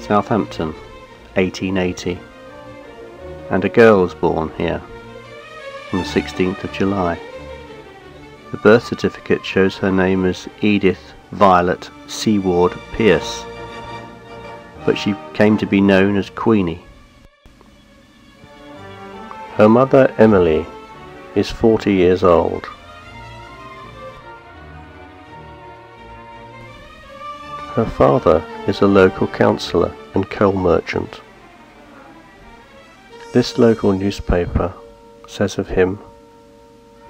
Southampton, 1880, and a girl was born here on the 16th of July. The birth certificate shows her name as Edith Violet Seward Pierce, but she came to be known as Queenie. Her mother, Emily, is 40 years old. Her father is a local councillor and coal merchant. This local newspaper says of him,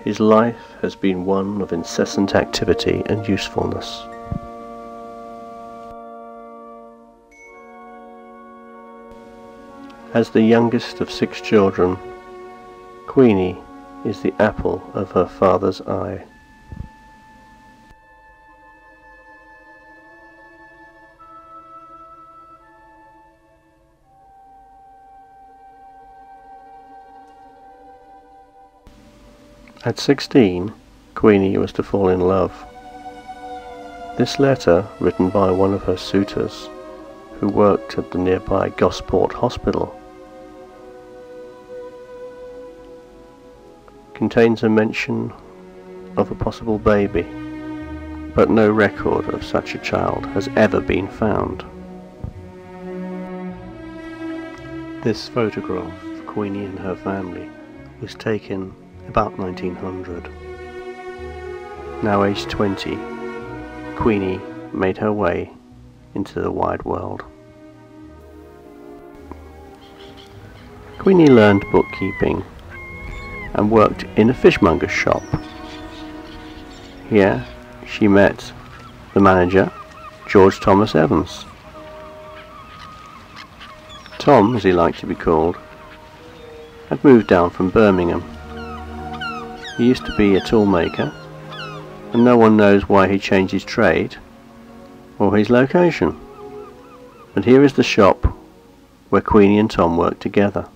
"His life has been one of incessant activity and usefulness." As the youngest of 6 children, Queenie is the apple of her father's eye. At 16, Queenie was to fall in love. This letter, written by one of her suitors, who worked at the nearby Gosport Hospital, contains a mention of a possible baby, but no record of such a child has ever been found. This photograph of Queenie and her family was taken about 1900. Now aged 20, Queenie made her way into the wide world. Queenie learned bookkeeping and worked in a fishmonger's shop. Here she met the manager, George Thomas Evans. Tom, as he liked to be called, had moved down from Birmingham. He used to be a toolmaker, and no one knows why he changed his trade or his location. But here is the shop where Queenie and Tom worked together.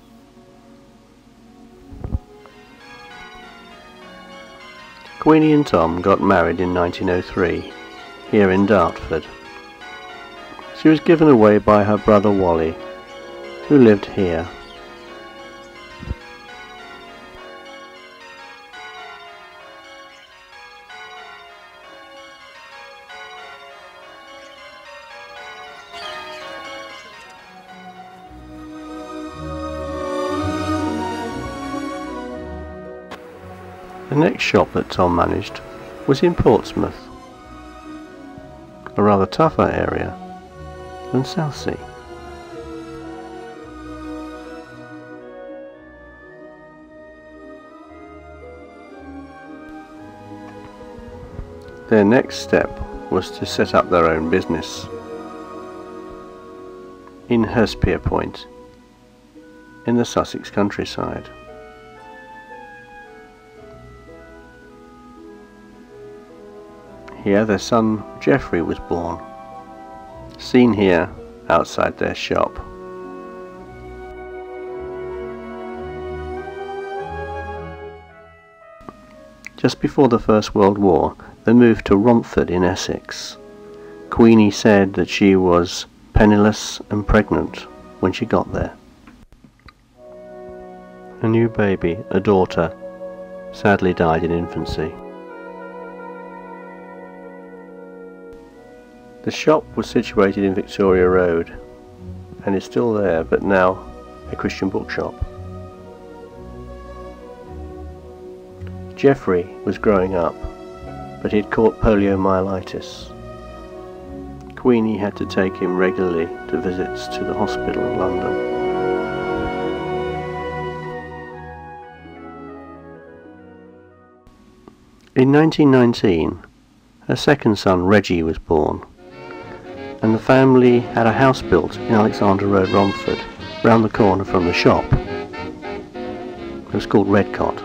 Queenie and Tom got married in 1903, here in Dartford. She was given away by her brother Wally, who lived here. The next shop that Tom managed was in Portsmouth, a rather tougher area than Southsea. Their next step was to set up their own business in Hurstpierpoint, in the Sussex countryside. Here their son Geoffrey was born, seen here outside their shop. Just before the First World War, they moved to Romford in Essex. Queenie said that she was penniless and pregnant when she got there. A new baby, a daughter, sadly died in infancy. The shop was situated in Victoria Road and is still there, but now a Christian bookshop. Geoffrey was growing up, but he'd caught poliomyelitis. Queenie had to take him regularly to visits to the hospital in London. In 1919, her second son Reggie was born, and the family had a house built in Alexandra Road, Romford, round the corner from the shop. It was called Redcott.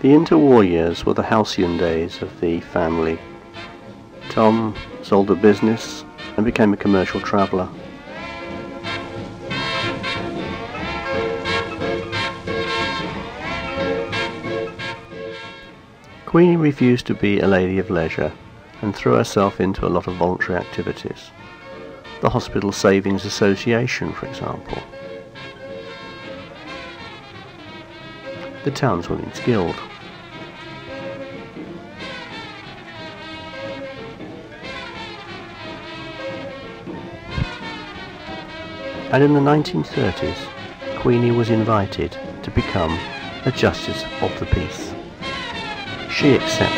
The interwar years were the halcyon days of the family. Tom sold the business and became a commercial traveller. Queenie refused to be a lady of leisure and threw herself into a lot of voluntary activities. The Hospital Savings Association, for example. The Townswomen's Guild. And in the 1930s, Queenie was invited to become a Justice of the Peace. She accepted.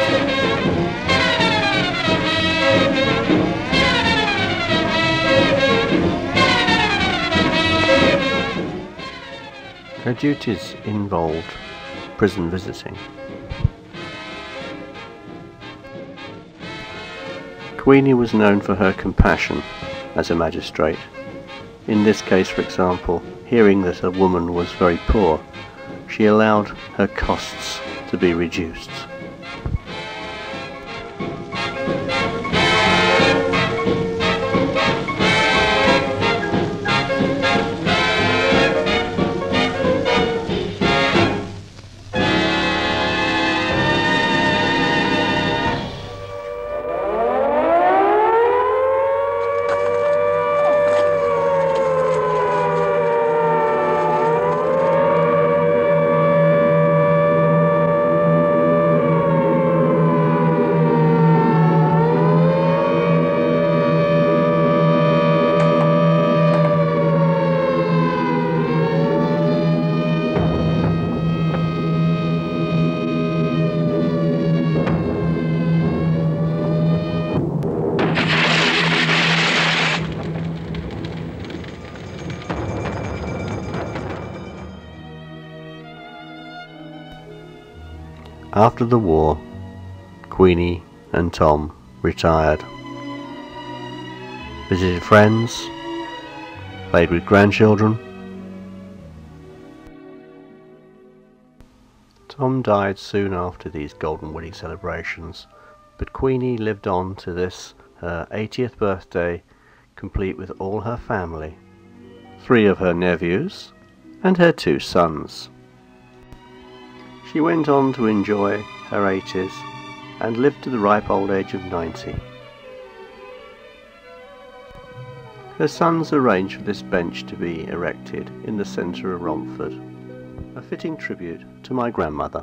Her duties involved prison visiting. Queenie was known for her compassion as a magistrate. In this case, for example, hearing that a woman was very poor, she allowed her costs to be reduced. After the war, Queenie and Tom retired, visited friends, played with grandchildren. Tom died soon after these golden wedding celebrations, but Queenie lived on to this, her 80th birthday, complete with all her family, 3 of her nephews and her 2 sons. She went on to enjoy her 80s and lived to the ripe old age of 90. Her sons arranged for this bench to be erected in the centre of Romford, a fitting tribute to my grandmother.